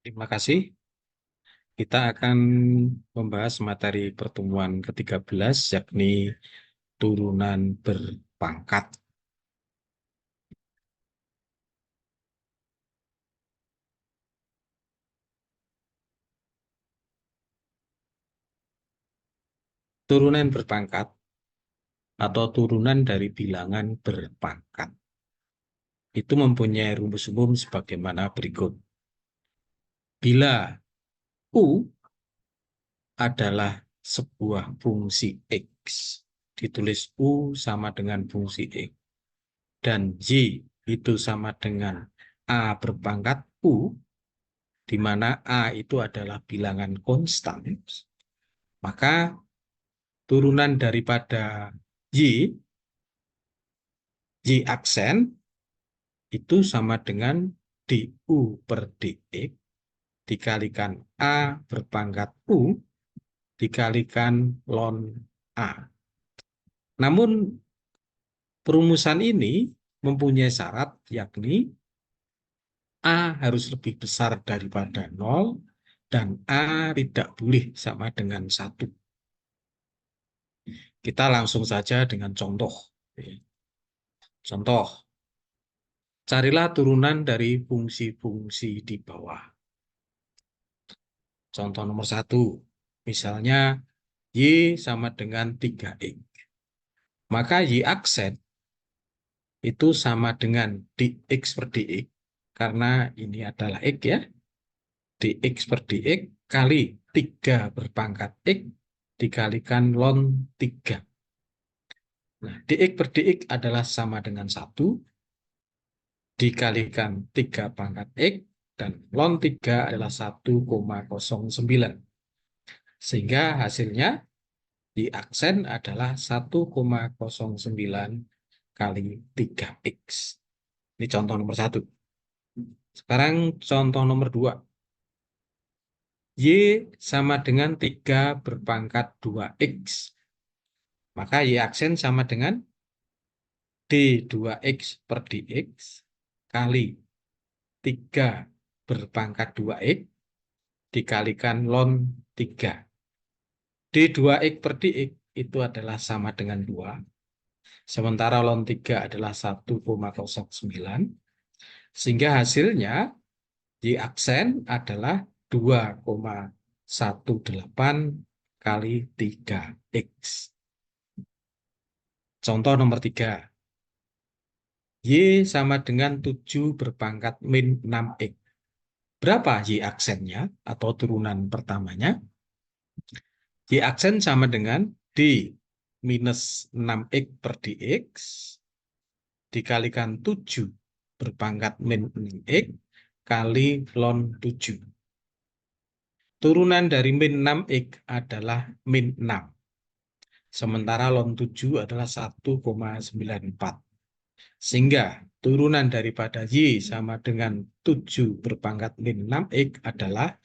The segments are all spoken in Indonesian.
Terima kasih. Kita akan membahas materi pertemuan ke-13, yakni turunan berpangkat. Turunan berpangkat atau turunan dari bilangan berpangkat itu mempunyai rumus umum sebagaimana berikut. Bila U adalah sebuah fungsi X, ditulis U sama dengan fungsi X, dan Y itu sama dengan A berpangkat U, di mana A itu adalah bilangan konstan, maka turunan daripada Y aksen itu sama dengan DU per DX dikalikan A berpangkat U dikalikan ln A. Namun perumusan ini mempunyai syarat, yakni A harus lebih besar daripada 0 dan A tidak boleh sama dengan 1. Kita langsung saja dengan contoh. Contoh, carilah turunan dari fungsi-fungsi di bawah. Contoh nomor 1, misalnya Y sama dengan 3X. Maka Y aksen itu sama dengan dx per dx, karena ini adalah X ya, dx per dx kali 3 berpangkat X dikalikan ln 3. Nah, dx per dx adalah sama dengan 1 dikalikan 3 pangkat X, dan ln 3 adalah 1,09. Sehingga hasilnya di aksen adalah 1,09 kali 3X. Ini contoh nomor 1. Sekarang contoh nomor 2. Y sama dengan 3 berpangkat 2X. Maka Y aksen sama dengan D2X per dx kali 3 berpangkat 2X dikalikan ln 3. D2X per dx itu adalah sama dengan 2. Sementara ln 3 adalah 1,09. Sehingga hasilnya Y aksen adalah 2,18 kali 3X. Contoh nomor 3. Y sama dengan 7 berpangkat min 6X. Berapa Y aksennya atau turunan pertamanya? Y aksen sama dengan D minus 6X per dx dikalikan 7 berpangkat min 6X kali ln 7. Turunan dari min 6X adalah min 6. Sementara ln 7 adalah 1,94. Sehingga turunan daripada Y sama dengan 7 berpangkat min 6X adalah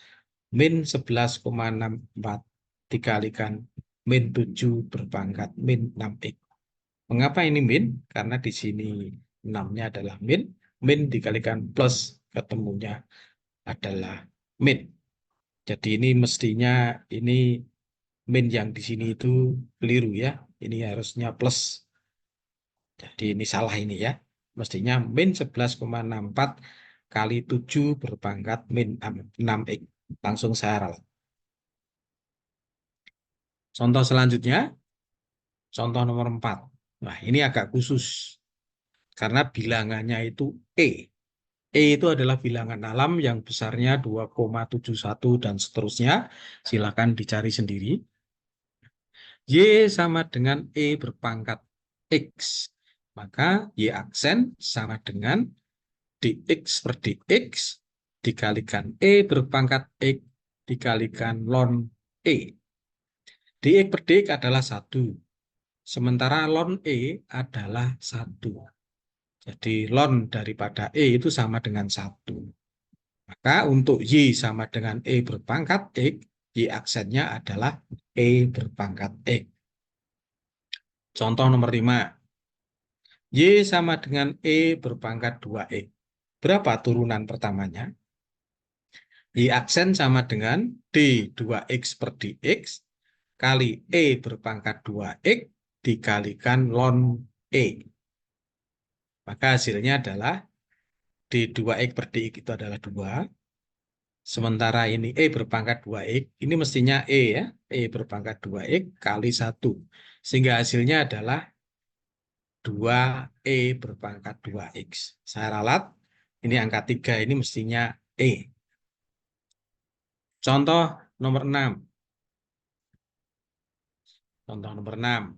min 11,64 dikalikan min 7 berpangkat min 6X. Mengapa ini min? Karena di sini 6-nya adalah min. Min dikalikan plus, ketemunya adalah min. Jadi ini mestinya ini min yang di sini itu keliru ya. Ini harusnya plus. Jadi ini salah ini ya. Mestinya min 11,64 kali 7 berpangkat min 6X. Langsung saya ralat. Contoh selanjutnya, contoh nomor 4. Nah, ini agak khusus. Karena bilangannya itu E. E itu adalah bilangan alam yang besarnya 2,71 dan seterusnya. Silakan dicari sendiri. Y sama dengan E berpangkat X. Maka Y aksen sama dengan dx per dx dikalikan E berpangkat X dikalikan ln E. Dx per dx adalah 1. Sementara ln E adalah 1. Jadi ln daripada E itu sama dengan 1. Maka untuk Y sama dengan E berpangkat X, Y aksennya adalah E berpangkat X. Contoh nomor 5. Y sama dengan E berpangkat 2X. Berapa turunan pertamanya? Y aksen sama dengan D 2X per DX kali E berpangkat 2X dikalikan ln E. Maka hasilnya adalah D 2X per DX itu adalah 2. Sementara ini E berpangkat 2X, ini mestinya E ya, E berpangkat 2X kali 1. Sehingga hasilnya adalah 2E berpangkat 2X. Saya ralat, ini angka 3, ini mestinya E. Contoh nomor 6. Contoh nomor 6.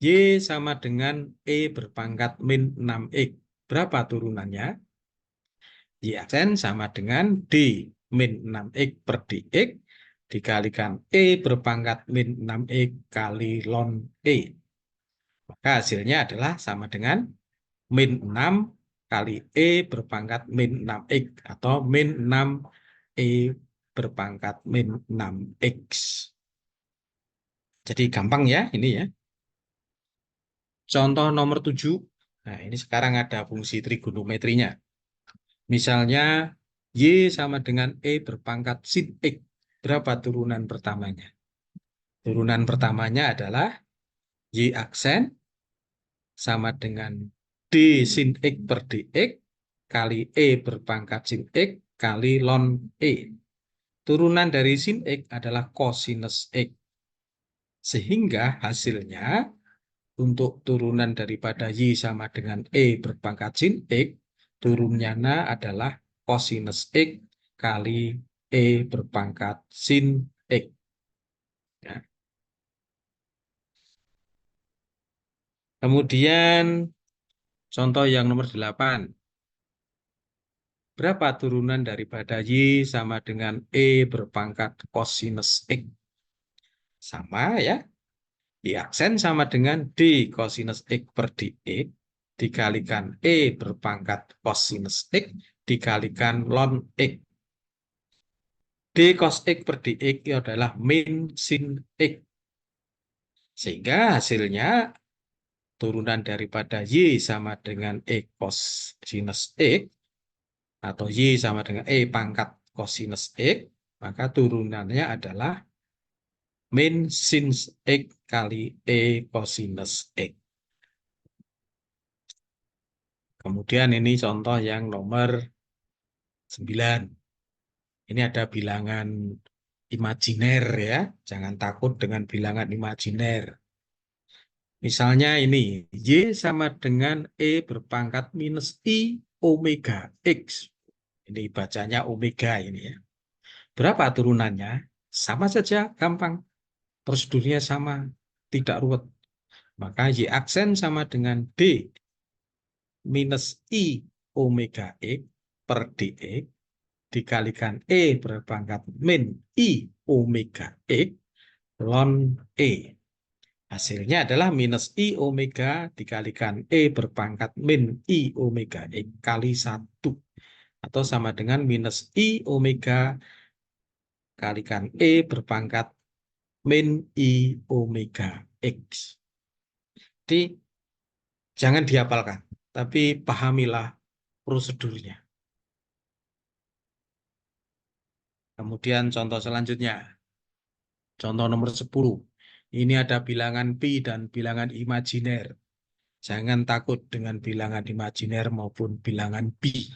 Y sama dengan E berpangkat min 6X. Berapa turunannya? Y aksen sama dengan D min 6X per DX dikalikan E berpangkat min 6X kali ln E. Maka hasilnya adalah sama dengan min 6 kali E berpangkat min 6X atau min 6 E berpangkat min 6X. Jadi gampang ya ini ya. Contoh nomor 7. Nah, ini sekarang ada fungsi trigonometrinya. Misalnya Y sama dengan E berpangkat sin X. Berapa turunan pertamanya? Turunan pertamanya adalah Y aksen sama dengan D sin X per DX kali E berpangkat sin X kali ln E. Turunan dari sin X adalah cosinus X. Sehingga hasilnya untuk turunan daripada Y sama dengan E berpangkat sin X, turunnya adalah cosinus X kali E berpangkat sin X. Ya. Kemudian contoh yang nomor 8. Berapa turunan daripada Y sama dengan E berpangkat cosinus X? Sama ya. Y aksen sama dengan D cosinus X per DX dikalikan E berpangkat cosinus X dikalikan ln X. D cos X per DX itu adalah min sin X. Sehingga hasilnya turunan daripada Y sama dengan E cos sinus X atau Y sama dengan E pangkat cosinus X, maka turunannya adalah min sin X kali E cosinus X. Kemudian ini contoh yang nomor 9. Ini ada bilangan imajiner ya. Jangan takut dengan bilangan imajiner. Misalnya ini, Y sama dengan E berpangkat minus I omega X. Ini bacanya omega ini ya. Berapa turunannya? Sama saja, gampang. Prosedurnya sama, tidak ruwet. Maka Y aksen sama dengan D minus I omega X per DX dikalikan E berpangkat min I omega X ln E. Hasilnya adalah minus I omega dikalikan E berpangkat min I omega X kali 1. Atau sama dengan minus I omega kalikan E berpangkat min I omega X. Jadi jangan dihafalkan, tapi pahamilah prosedurnya. Kemudian contoh selanjutnya. Contoh nomor 10. Ini ada bilangan pi dan bilangan imajiner. Jangan takut dengan bilangan imajiner maupun bilangan pi.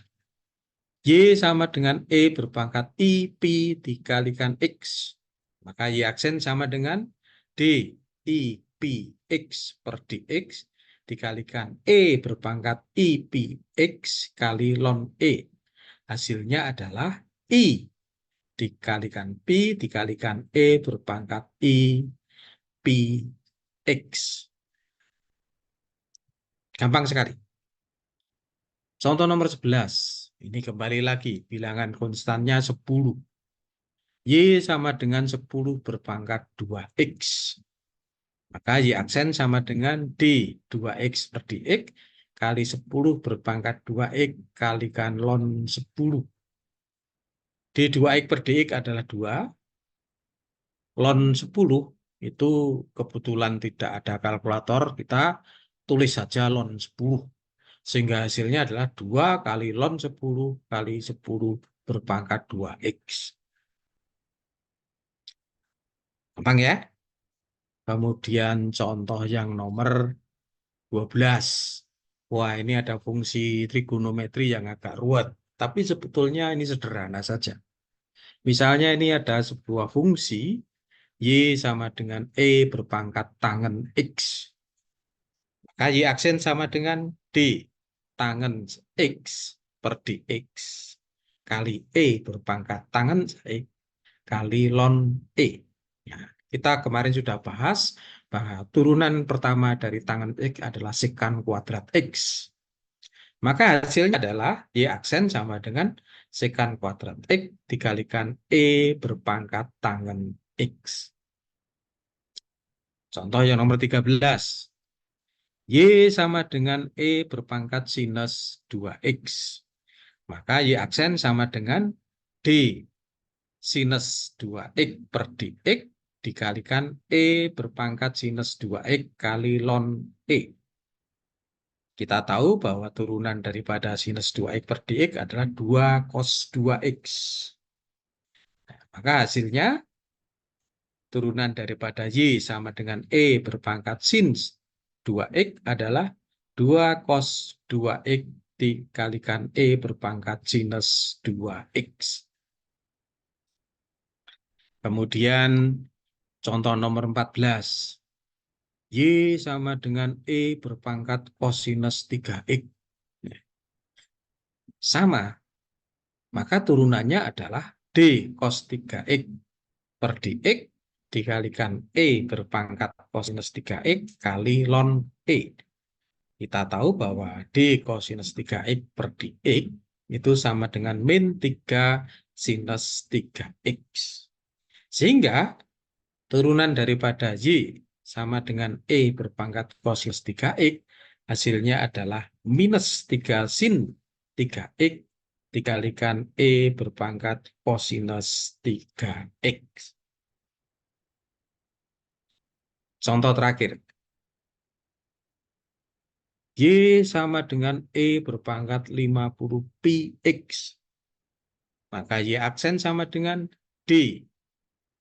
Y sama dengan E berpangkat I pi dikalikan X. Maka Y aksen sama dengan D I pi X per DX dikalikan E berpangkat I pi X kali ln E. Hasilnya adalah I dikalikan pi dikalikan E berpangkat I pi X. Gampang sekali. Contoh nomor 11. Ini kembali lagi bilangan konstannya 10. Y sama dengan 10 berpangkat 2X. Maka Y aksen sama dengan D 2X per DX kali 10 berpangkat 2X kalikan ln 10. D 2X per DX adalah 2. Ln 10 itu kebetulan tidak ada kalkulator, kita tulis saja ln 10. Sehingga hasilnya adalah 2 kali ln 10 kali 10 berpangkat 2X. Gampang ya? Kemudian contoh yang nomor 12. Wah, ini ada fungsi trigonometri yang agak ruwet. Tapi sebetulnya ini sederhana saja. Misalnya ini ada sebuah fungsi Y sama dengan E berpangkat tangen X. Maka Y aksen sama dengan D tangen X per dx. Kali E berpangkat tangen X kali ln E. Ya, kita kemarin sudah bahas bahwa turunan pertama dari tangen X adalah sekan kuadrat X. Maka hasilnya adalah Y aksen sama dengan sekan kuadrat X dikalikan E berpangkat tangen X. Contoh yang nomor 13. Y sama dengan E berpangkat sinus 2X. Maka Y aksen sama dengan D sinus 2X per dx dikalikan E berpangkat sinus 2X kali ln E. Kita tahu bahwa turunan daripada sinus 2X per dx adalah 2 cos 2X. Maka hasilnya turunan daripada Y sama dengan E berpangkat sin 2X adalah 2 cos 2X dikalikan E berpangkat sinus 2X. Kemudian contoh nomor 14. Y sama dengan E berpangkat kosinus 3X. Sama, maka turunannya adalah D cos 3X per dx dikalikan E berpangkat kosinus 3X kali ln E. Kita tahu bahwa D kosinus 3X per dx itu sama dengan min 3 sinus 3X. Sehingga turunan daripada Y sama dengan E berpangkat kosinus 3X, hasilnya adalah minus 3 sin 3X dikalikan E berpangkat kosinus 3X. Contoh terakhir. Y sama dengan E berpangkat 50 px. Maka Y aksen sama dengan D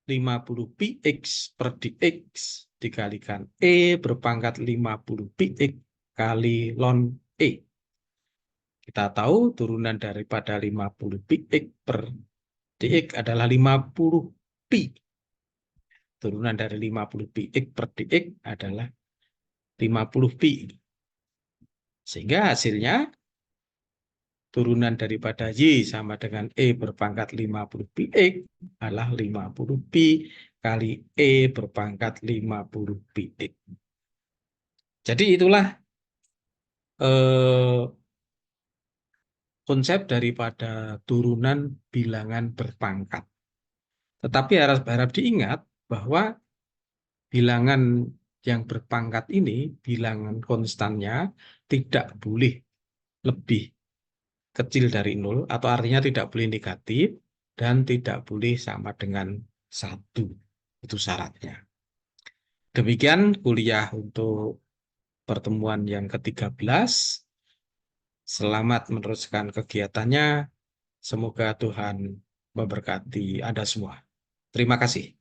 50 px per dx dikalikan E berpangkat 50 px kali ln E. Kita tahu turunan daripada 50 px per dx adalah 50 pi. Turunan dari 50 px per dx adalah 50 pi. Sehingga hasilnya turunan daripada Y sama dengan E berpangkat 50 px adalah 50 pi kali E berpangkat 50 px. Jadi itulah konsep daripada turunan bilangan berpangkat. Tetapi harap diingat bahwa bilangan yang berpangkat ini, bilangan konstannya tidak boleh lebih kecil dari 0, atau artinya tidak boleh negatif, dan tidak boleh sama dengan 1. Itu syaratnya. Demikian kuliah untuk pertemuan yang ke-13. Selamat meneruskan kegiatannya. Semoga Tuhan memberkati Anda semua. Terima kasih.